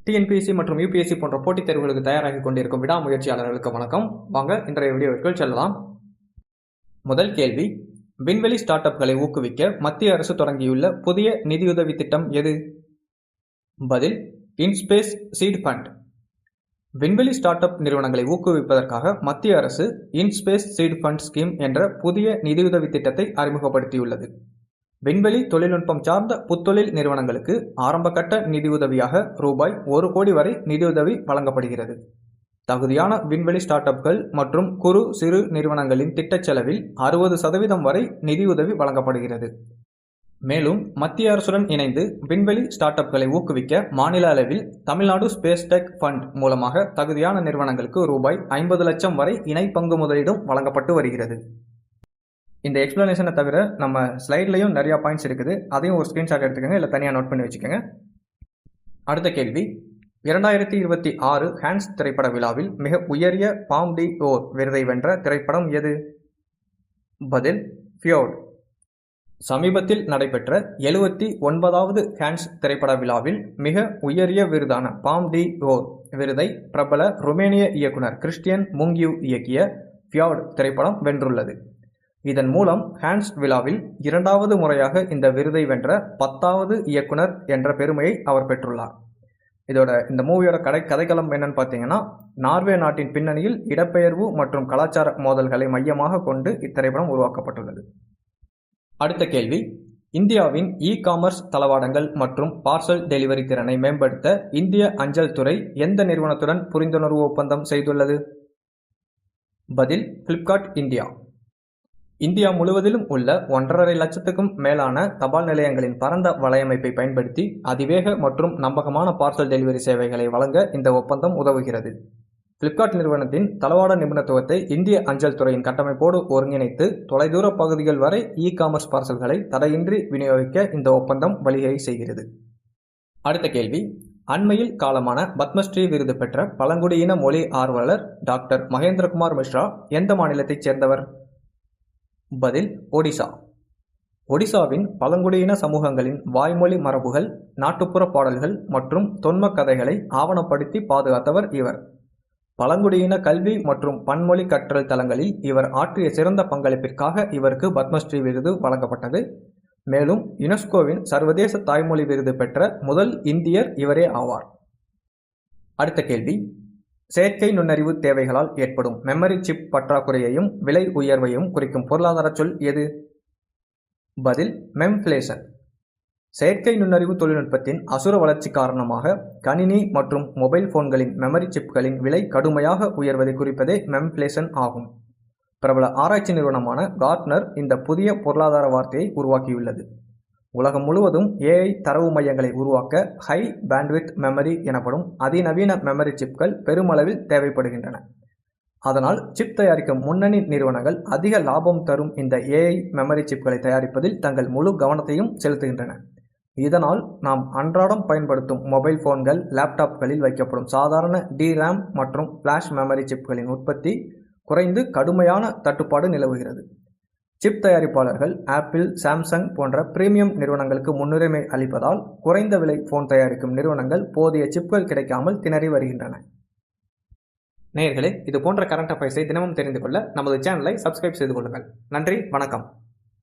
TNPSC மற்றும் UPSC போன்ற போட்டித் தேர்வுகளுக்கு தயாராகி கொண்டிருக்கும் விடாமுயற்சியாளர்களுக்கு வணக்கம். வாங்க இன்றைய வீடியோவிற்குள் செல்லலாம். முதல் கேள்வி, விண்வெளி ஸ்டார்ட் அப்களை ஊக்குவிக்க மத்திய அரசு தொடங்கியுள்ள புதிய நிதியுதவி திட்டம் எது? பதில், இன்ஸ்பேஸ் சீட் ஃபண்ட். விண்வெளி ஸ்டார்ட் அப் நிறுவனங்களை ஊக்குவிப்பதற்காக மத்திய அரசு இன்ஸ்பேஸ் சீட் ஃபண்ட் ஸ்கீம் என்ற புதிய நிதியுதவி திட்டத்தை அறிமுகப்படுத்தியுள்ளது. விண்வெளி தொழில்நுட்பம் சார்ந்த புத்தொழில் நிறுவனங்களுக்கு ஆரம்பகட்ட நிதியுதவியாக ரூபாய் 1 கோடி வரை நிதியுதவி வழங்கப்படுகிறது. தகுதியான விண்வெளி ஸ்டார்ட் அப்கள் மற்றும் குறு சிறு நிறுவனங்களின் திட்டச் செலவில் 60% வரை நிதியுதவி வழங்கப்படுகிறது. மேலும் மத்திய அரசுடன் இணைந்து விண்வெளி ஸ்டார்ட் அப்களை ஊக்குவிக்க மாநில அளவில் தமிழ்நாடு ஸ்பேஸ் டெக் ஃபண்ட் மூலமாக தகுதியான நிறுவனங்களுக்கு ரூபாய் 50 லட்சம் வரை இணை பங்கு முதலீடும் வழங்கப்பட்டு வருகிறது. இந்த எக்ஸ்பிளனேஷனை தவிர நம்ம ஸ்லைட்லையும் நிறையா பாயிண்ட்ஸ் இருக்குது. அதையும் ஒரு ஸ்க்ரீன்ஷாட் எடுத்துக்கோங்க, இல்லை தனியாக நோட் பண்ணி வச்சுக்கோங்க. அடுத்த கேள்வி, 2026 ஹான்ஸ் திரைப்பட விழாவில் மிக உயரிய பாம் டி ஓர் விருதை வென்ற திரைப்படம் எது? பதில், ஃபியோர்ட். சமீபத்தில் நடைபெற்ற 79வது ஹான்ஸ் திரைப்பட விழாவில் மிக உயரிய விருதான பாம் டி ஓர் விருதை பிரபல ருமேனிய இயக்குனர் கிறிஸ்டியன் முங்கியூ இயக்கிய ஃபியோர்ட் திரைப்படம் வென்றுள்ளது. இதன் மூலம் ஹான்ஸ் விழாவில் 2வது முறையாக இந்த விருதை வென்ற 10வது இயக்குனர் என்ற பெருமையை அவர் பெற்றுள்ளார். இந்த மூவியோட கதைக்களம் என்னன்னு பார்த்தீங்கன்னா, நார்வே நாட்டின் பின்னணியில் இடப்பெயர்வு மற்றும் கலாச்சார மோதல்களை மையமாக கொண்டு இத்திரைப்படம் உருவாக்கப்பட்டுள்ளது. அடுத்த கேள்வி, இந்தியாவின் இ-காமர்ஸ் தளவாடங்கள் மற்றும் பார்சல் டெலிவரி திறனை மேம்படுத்த இந்திய அஞ்சல் துறை எந்த நிறுவனத்துடன் புரிந்துணர்வு ஒப்பந்தம் செய்துள்ளது? பதில், பிளிப்கார்ட் இந்தியா. இந்தியா முழுவதிலும் உள்ள 1.5 லட்சத்துக்கும் மேலான தபால் நிலையங்களின் பரந்த வலையமைப்பை பயன்படுத்தி அதிவேக மற்றும் நம்பகமான பார்சல் டெலிவரி சேவைகளை வழங்க இந்த ஒப்பந்தம் உதவுகிறது. பிளிப்கார்ட் நிறுவனத்தின் தளவாட நிபுணத்துவத்தை இந்திய அஞ்சல் துறையின் கட்டமைப்போடு ஒருங்கிணைத்து தொலைதூர பகுதிகள் வரை இ-காமர்ஸ் பார்சல்களை தடையின்றி விநியோகிக்க இந்த ஒப்பந்தம் வழிவகை செய்கிறது. அடுத்த கேள்வி, அண்மையில் காலமான பத்மஸ்ரீ விருது பெற்ற பழங்குடியின மொழி ஆர்வலர் டாக்டர் மகேந்திரகுமார் மிஸ்ரா எந்த மாநிலத்தைச் சேர்ந்தவர்? பதில், ஒடிசா. ஒடிசாவின் பழங்குடியின சமூகங்களின் வாய்மொழி மரபுகள், நாட்டுப்புற பாடல்கள் மற்றும் தொன்ம கதைகளை ஆவணப்படுத்தி பாதுகாத்தவர் இவர். பழங்குடியின கல்வி மற்றும் பன்மொழி கற்றல் தளங்களில் இவர் ஆற்றிய சிறந்த பங்களிப்பிற்காக இவருக்கு பத்மஸ்ரீ விருது வழங்கப்பட்டது. மேலும் யுனெஸ்கோவின் சர்வதேச தாய்மொழி விருது பெற்ற முதல் இந்தியர் இவரே ஆவார். அடுத்த கேள்வி, செயற்கை நுண்ணறிவு தேவைகளால் ஏற்படும் மெமரி சிப் பற்றாக்குறையையும் விலை உயர்வையும் குறிக்கும் பொருளாதார சொல் எது? பதில், மெம்ஃப்ளேஷன். செயற்கை நுண்ணறிவு தொழில்நுட்பத்தின் அசுர வளர்ச்சி காரணமாக கணினி மற்றும் மொபைல் போன்களின் மெமரி சிப்களின் விலை கடுமையாக உயர்வதை குறிப்பதே மெம்ஃப்ளேஷன் ஆகும். பிரபல ஆராய்ச்சி நிறுவனமான கார்ட்னர் இந்த புதிய பொருளாதார வார்த்தையை உருவாக்கியுள்ளது. உலகம் முழுவதும் ஏஐ தரவு மையங்களை உருவாக்க ஹை பேண்ட்வித் மெமரி எனப்படும் அதிநவீன மெமரி சிப்கள் பெருமளவில் தேவைப்படுகின்றன. அதனால் சிப் தயாரிக்கும் முன்னணி நிறுவனங்கள் அதிக லாபம் தரும் இந்த ஏஐ மெமரி சிப்களை தயாரிப்பதில் தங்கள் முழு கவனத்தையும் செலுத்துகின்றன. இதனால் நாம் அன்றாடம் பயன்படுத்தும் மொபைல் போன்கள், லேப்டாப்களில் வைக்கப்படும் சாதாரண டிராம் மற்றும் ஃபிளாஷ் மெமரி சிப்களின் உற்பத்தி குறைந்து கடுமையான தட்டுப்பாடு நிலவுகிறது. சிப் தயாரிப்பாளர்கள் ஆப்பிள், சாம்சங் போன்ற பிரீமியம் நிறுவனங்களுக்கு முன்னுரிமை அளிப்பதால் குறைந்த விலை போன் தயாரிக்கும் நிறுவனங்கள் போதிய சிப்கள் கிடைக்காமல் திணறி வருகின்றன. நேயர்களே, இது போன்ற கரண்ட் அஃபேர்ஸை தினமும் தெரிந்து கொள்ள நமது சேனலை சப்ஸ்கிரைப் செய்து கொள்ளுங்கள். நன்றி, வணக்கம்.